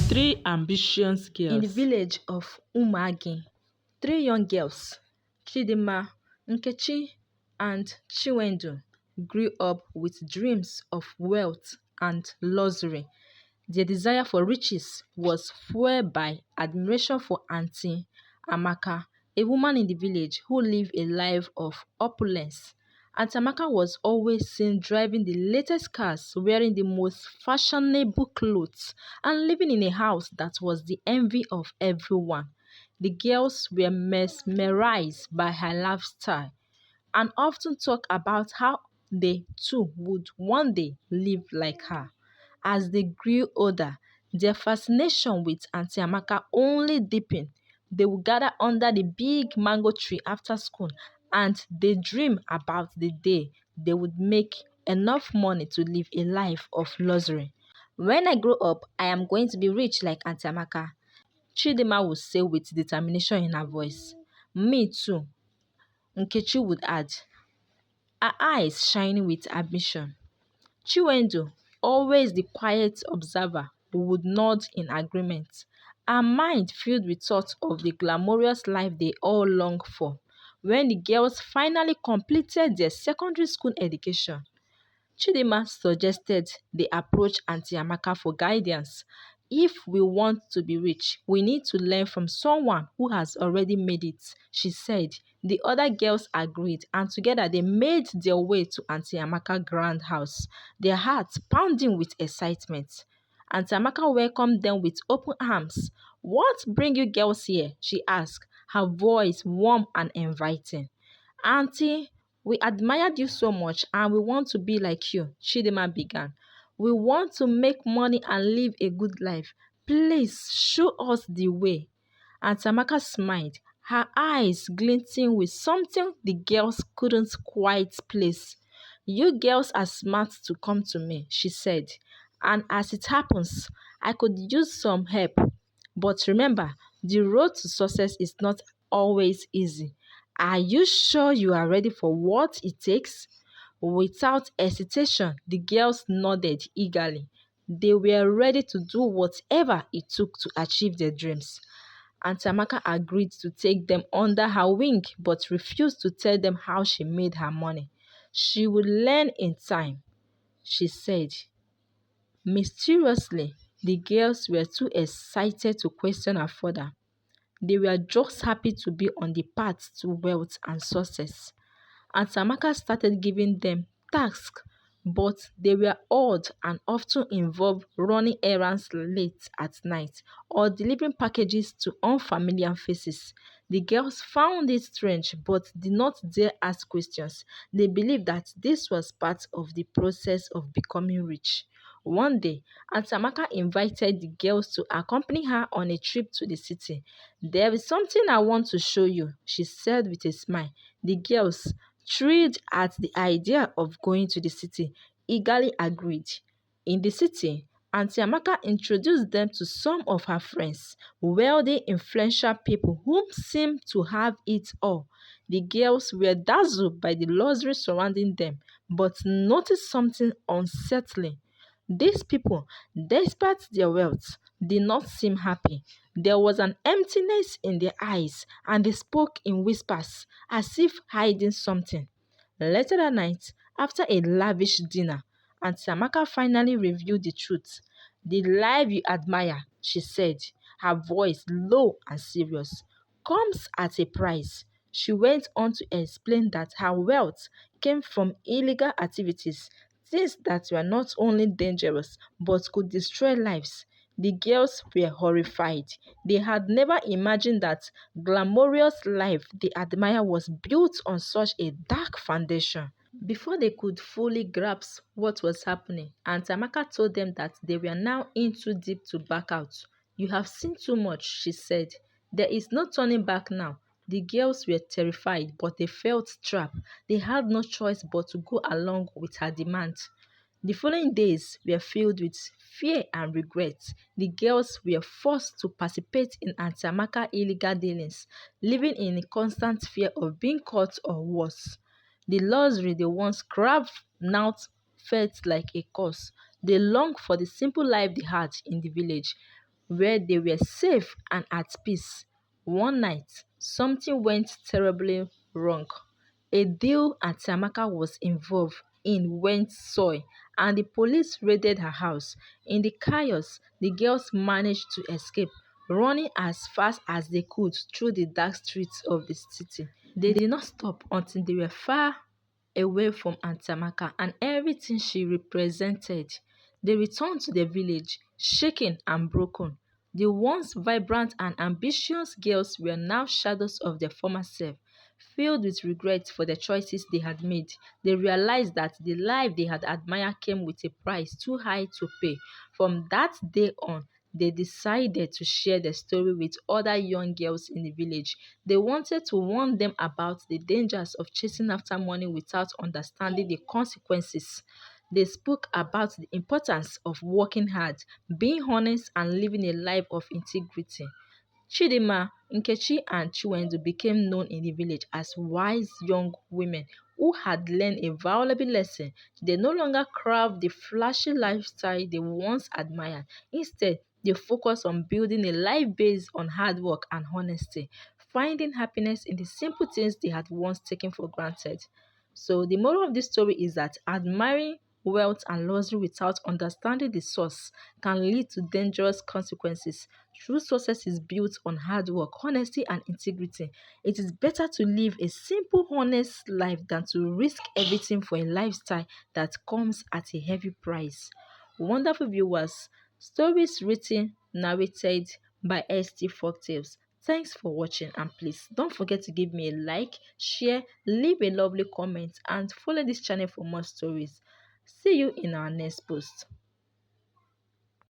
Three ambitious In the girls. village of Umagi, three young girls, Chidima, Nkechi, and Chiwendu, grew up with dreams of wealth and luxury. Their desire for riches was fueled by admiration for Auntie Amaka, a woman in the village who lived a life of opulence. Auntie Amaka was always seen driving the latest cars, wearing the most fashionable clothes, and living in a house that was the envy of everyone. The girls were mesmerized by her lifestyle and often talk about how they too would one day live like her. As they grew older, their fascination with Auntie Amaka only deepened. They would gather under the big mango tree after school and they dream about the day they would make enough money to live a life of luxury. When I grow up, I am going to be rich like Auntie Amaka, Chidima would say with determination in her voice. Me too, Nkechi would add, her eyes shining with ambition. Chiwendu, always the quiet observer, would nod in agreement, her mind filled with thoughts of the glamorous life they all longed for. When the girls finally completed their secondary school education, Chidinma suggested they approach Auntie Amaka for guidance. If we want to be rich, we need to learn from someone who has already made it, she said. The other girls agreed, and together they made their way to Auntie Amaka's grand house, their hearts pounding with excitement. Auntie Amaka welcomed them with open arms. What bring you girls here? She asked, her voice warm and inviting. Auntie, we admired you so much and we want to be like you, Chidima began. We want to make money and live a good life. Please show us the way. And Tamaka smiled, her eyes glinting with something the girls couldn't quite place. You girls are smart to come to me, she said. And as it happens, I could use some help. But remember, the road to success is not always easy. Are you sure you are ready for what it takes? Without hesitation, the girls nodded eagerly. They were ready to do whatever it took to achieve their dreams. And Tamaka agreed to take them under her wing but refused to tell them how she made her money. She would learn in time, she said. Mysteriously, the girls were too excited to question her further. They were just happy to be on the path to wealth and success. And Tamaka started giving them tasks, but they were odd and often involved running errands late at night or delivering packages to unfamiliar faces. The girls found it strange but did not dare ask questions. They believed that this was part of the process of becoming rich. One day, Aunt Amaka invited the girls to accompany her on a trip to the city. There is something I want to show you, she said with a smile. The girls, thrilled at the idea of going to the city, eagerly agreed. In the city, Auntie Amaka introduced them to some of her friends, wealthy, influential people who seemed to have it all. The girls were dazzled by the luxury surrounding them, but noticed something unsettling. These people, despite their wealth, did not seem happy. There was an emptiness in their eyes, and they spoke in whispers, as if hiding something. Later that night, after a lavish dinner, Auntie Amaka finally revealed the truth. The life you admire, she said, her voice low and serious, comes at a price. She went on to explain that her wealth came from illegal activities, things that were not only dangerous but could destroy lives. The girls were horrified. They had never imagined that glamorous life they admire was built on such a dark foundation. Before they could fully grasp what was happening, Aunt Amaka told them that they were now in too deep to back out. You have seen too much, she said. There is no turning back now. The girls were terrified, but they felt trapped. They had no choice but to go along with her demands. The following days were filled with fear and regret. The girls were forced to participate in Auntie Amaka's illegal dealings, living in a constant fear of being caught or worse. The luxury they once craved now felt like a curse. They longed for the simple life they had in the village, where they were safe and at peace. One night, something went terribly wrong. A deal Auntie Amaka was involved in went sour, and the police raided her house. In the chaos, the girls managed to escape, running as fast as they could through the dark streets of the city. They did not stop until they were far away from Auntie Amaka and everything she represented. They returned to the village, shaken and broken. The once vibrant and ambitious girls were now shadows of their former self. Filled with regret for the choices they had made, they realized that the life they had admired came with a price too high to pay. From that day on, they decided to share the story with other young girls in the village. They wanted to warn them about the dangers of chasing after money without understanding the consequences. They spoke about the importance of working hard, being honest, and living a life of integrity. Chidinma, Nkechi, and Chiwendu became known in the village as wise young women who had learned a valuable lesson. They no longer craved the flashy lifestyle they once admired. Instead, they focused on building a life based on hard work and honesty, finding happiness in the simple things they had once taken for granted. So, the moral of this story is that admiring wealth and luxury without understanding the source can lead to dangerous consequences. True success is built on hard work, honesty, and integrity. It is better to live a simple, honest life than to risk everything for a lifestyle that comes at a heavy price. Wonderful viewers, stories written, narrated by ST Folktales. Thanks for watching, and please don't forget to give me a like, share, leave a lovely comment, and follow this channel for more stories. See you in our next post.